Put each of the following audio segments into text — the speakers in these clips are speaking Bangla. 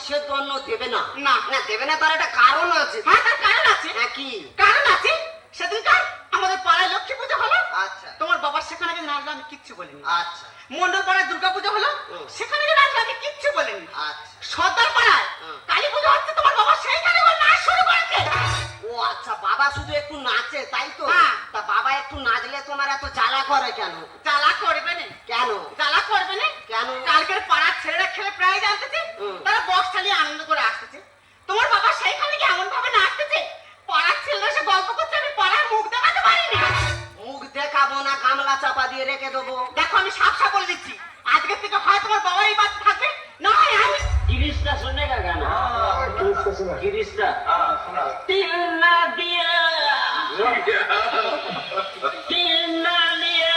সে তো অন্য দেবে না। না না দেবে না, তার একটা কারণ আছে। হ্যাঁ তার কারণ আছে। হ্যাঁ কি কারণ আছে? সেদিনকার আমাদের পাড়ায় লক্ষ্মী পুজো হলো। আচ্ছা তোমার বাবার সেখানে গিয়ে নাচলো, আমি কিচ্ছু বলিনি। আচ্ছা মন্ডল পাড়ায় দুর্গা পুজো হলো, সেখানে গিয়ে নাচলো, আমি কিচ্ছু বলিনি। আচ্ছা সর্দার পাড়ায় কালী পুজো হচ্ছে, তোমার বাবা সেইখানে গিয়ে নাচ শুরু করেছে। ও আচ্ছা, বাবা শুধু একটু নাচে তাই তো? হ্যাঁ। তা বাবা একটু নাচলে তোমার এত জ্বালা করে কেন? জ্বালা করবে না। কেন জ্বালা করবে না কেন? কালকের পাড়ার ছেলেরা খেলে প্রায় জানতেছে, তারা বক্স চালিয়ে আনন্দ করে আসতেছে। তোমার বাবা সেইখানে গিয়ে এমন ভাবে নাচতেছে, পাড়ার ছেলেরা সে গল্প করছে, আমি পাড়ার মুখ দেখাতে পারিনি। মুখ দেখাবো না, গামলা চাপা দিয়ে রেখে দেবো। দেখো আমি সাফ সাফ বলে দিচ্ছি, আজকের থেকে হয় তোমার বাবা এই বাড়িতে থাকবে, না হয় আমি। गिरीशदा सुनेगा गाना? गिरीशदा दिल ना दिया, दिल ना लिया।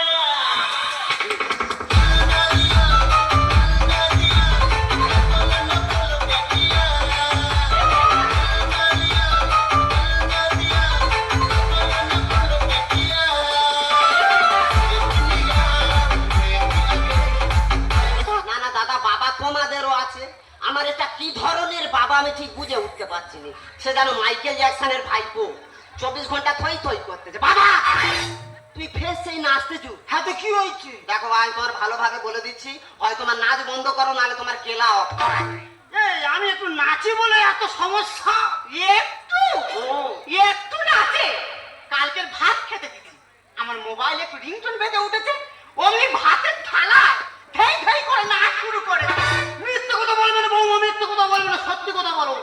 না না দাদা, বাবা তোমাদেরও আছে। আমার এটা কি ধরনের বাবা আমি ঠিক বুঝে উঠতে পারছি না। সে যেন মাইকেল জ্যাকসনের ভাইপো, 24 ঘন্টা থই থই করতেছে। বাবা তুই ফের সেই নাচতেছু? হ্যাঁ তো কি হয়েছে? দেখো ভাই, তোমার ভালোভাবে বলে দিচ্ছি, হয় তোমার নাচ বন্ধ করো, নাহলে তোমার কেলা অফ। এই আমি একটু নাচি বলে এত সমস্যা? একটু একটু নাচে। কালকের ভাত খেতে দিচ্ছি, আমার মোবাইলে একটু রিংটোন বেজে উঠেছে, অমনি ভাতের থালা ধেই ধেই করে নাচ শুরু করে। মিথ্যে কথা বলবে না বৌমা, মিথ্যে কথা বলবে না, সত্যি কথা বলো।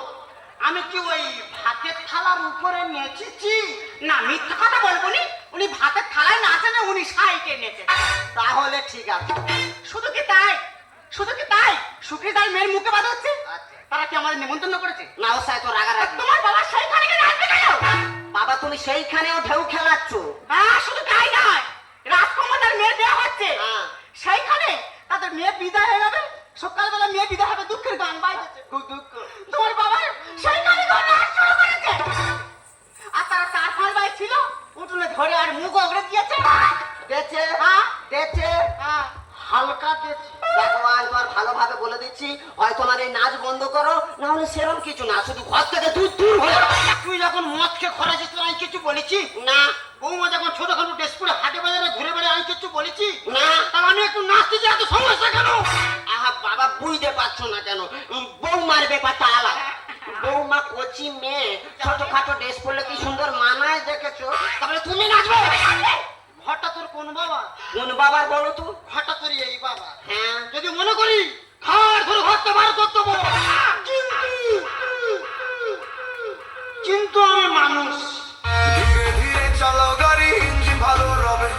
আমি কি ওই ভাতের থালার উপরে নেচেছি? না মিথ্যে কথা বলবো নি, উনি ভাতের থালায় নাচে না, উনি সাইকে নেচে। তাহলে ঠিক আছে। শুধু কি তাই, শুধু কি তাই, সুখী তাই মেয়ের মুখে বাধা হচ্ছে। আচ্ছা। তারা কি আমাদের নিমন্ত্রণ করেছে? না ও সাই তো রাগারাগি। তোমার বাবা সেইখানে গিয়ে নাচবে কেন? বাবা তুমি সেইখানেও ঢেউ খেলাচ্ছ? হ্যাঁ শুধু তাই নয়, রাজকুমার মেয়ের বিয়ে হচ্ছে, হ্যাঁ। সেইখানে তাদের মেয়ে বিদায় হয়ে যাবে, সকালবেলা মেয়ে বিদায় হবে, দুঃখের গান বাইরেছে। খুব দুঃখ। তোমার বাবা সেইখানে গিয়ে নাচ শুরু করেছে। আর তারা 4-5 ভাই ছিল, উঠোনে ধরে আর মুখ ওগড়ে দিয়েছে। দেছে হ্যাঁ দেছে হ্যাঁ হালকা দেছে। দেখো আমি তোমার ভালোভাবে বলে দিচ্ছি, হয় তোমার এই নাচ বন্ধ করো, না হলে সেরকম কিছু না, শুধু ঘর থেকে দূর দূর হয়ে যাও। তুই যখন মদ খেয়ে খরাছিস তোর আমি কিছু বলেছি না বৌমা যখন ছোটখাটো ড্রেস পরে হাটে বাজারে ঘুরে বেড়ে আমি কিছু বলেছি না তাহলে আমি একটু নাচতেছি, এত সমস্যা কেন? আহা বাবা বুঝতে পারছো না কেন? বৌমার ব্যাপারটা আলাদা। বৌমা কচি মেয়ে, ছোটখাটো ড্রেস পরলে কি সুন্দর মানায় দেখেছো? তাহলে তুমি নাচবে? ঘরটা তোর কোন বাবা? কোন বাবার বলো তো? ঘরটা তোর এই বাবা। হ্যাঁ যদি মনে করি ঘর ধরে ঘরটা বার করতে পারবো, কিন্তু আমি মানুষ। ধীরে ধীরে চালাও গাড়ি, ইঞ্জিন ভালো রবে,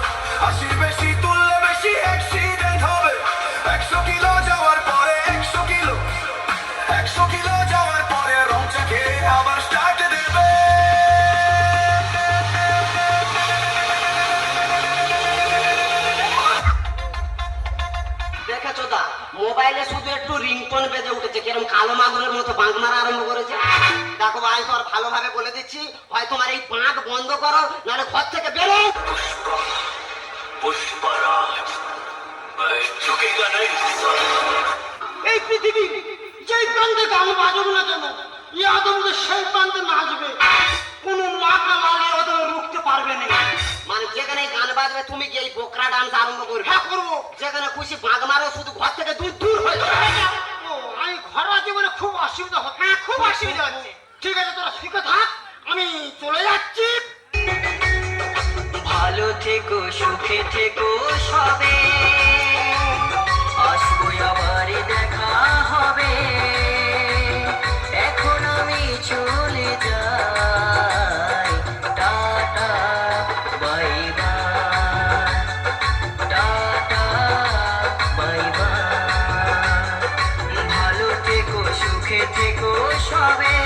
80 বেশি তুললে বেশি অ্যাক্সিডেন্ট হবে। 100 কিলো যাওয়ার পরে 100 কিলো, 100 কিলো যাওয়ার পরে রং চাকে আবার স্টার্ট দেবে। দেখেছো দা, মোবাইলে শুধু একটু রিংটোন বেজে উঠেছে, কিরম কালো মাগুরের মতো বাঁক মারা আরম্ভ করেছে। দেখো ভাই তোর ভালোভাবে বলে দিচ্ছি, হয় তোমার এই পাঁক বন্ধ করো, নাহলে ঘর থেকে বেরো। পুষ্পরাজ ঝুঁকেগা নেই। এই পৃথিবী যেই প্রান্তে গান বাজুক না কেন, ইয়ে আদমকে সেই প্রান্তে নাচবে, কোন মাথা লাগে ওদের রুখতে পারবে না। মানে যেখানে গান বাজবে তুমি কি এই বোকরা ডান্স আরম্ভ করবে? হ্যাঁ করবো। যেখানে খুশি বাঁক মারো, শুধু ঘর থেকে দূর দূর হয়ে যাও। ও, আমি ঘর আছে বলে খুব অসুবিধা হচ্ছে। হ্যাঁ খুব অসুবিধা হচ্ছে। ঠিক আছে তোরা শিখে থাক, আমি চলে যাচ্ছি। ভালো থেকো, সুখে থেকো সবে, আসবো আবার দেখা হবে। এখন আমি চলে যাই, tata bye bye, tata bye bye. ভালো থেকো, সুখে থেকো সবে,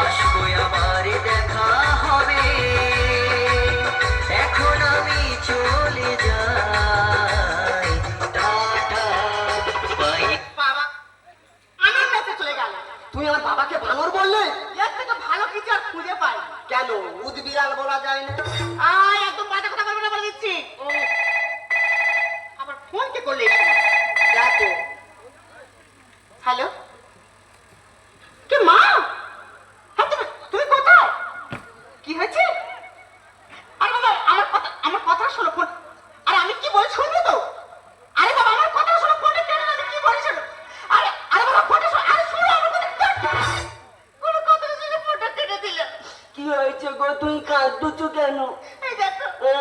আসবো আবার দেখা হবে। এখন আমি চলে যাই, টাটা বাই। বাবা আমি কাছে চলে গেল। তুমি আমার বাবাকে বানর বললে? এর থেকে ভালো কিছু আর খুঁজে পাই না। কেন উদবিড়াল বলা যায় না? একদম বাজে কথা বলবো না বলে দিচ্ছি। আবার ফোন কে করলে? দেখো হ্যালো কে মা? হ্যাঁ, তুমি কোথায়? কি হয়েছে? আরে বাবা আমার কথা শোনো ফোন। আরে আমি কি বল শুনবে তো? আরে বাবা আমার কথা শোনো, ফোনে কেন আমি কি বলি শোনো। আরে বাবা ফোনটা শোনো, আরে শোনো আমার কথা। কোনো কথা শুনে ফোনটা কেটে দিলে। কি হয়েছে গো, তুই কাঁদছো কেন? এই দেখো ও,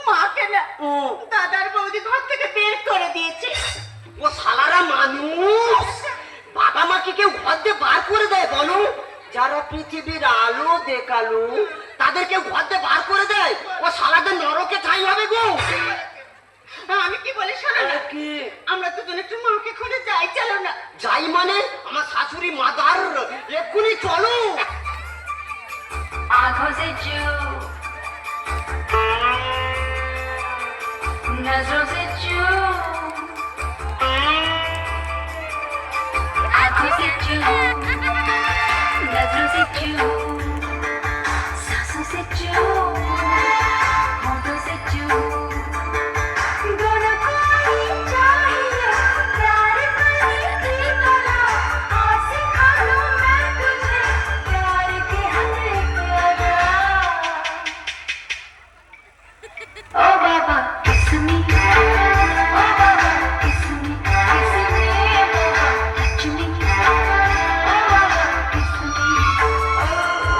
মাকে না ও, দাদার বৌদি ঘর থেকে বের করে দিয়েছে। ও শালারা মানুষ! বাবা মাকে কেউ ঘর দিয়ে বার করে দেয় বলো? যারা পৃথিবীর আলো দেখালো তাদেরকে ঘর দিয়ে বার করে দেয়? ও শালাদের নরকে ঠাই হবে গো। আমি কি বলি শোনো না, কি আমরা দুজন একটু মাকে খুঁজে যাই, চলো না। যাই মানে? আমার শাশুড়ি মাদার, এক্ষুনি চলো। आंखों से चू, नजरों से चू, आंखों से चू, नजरों से चू।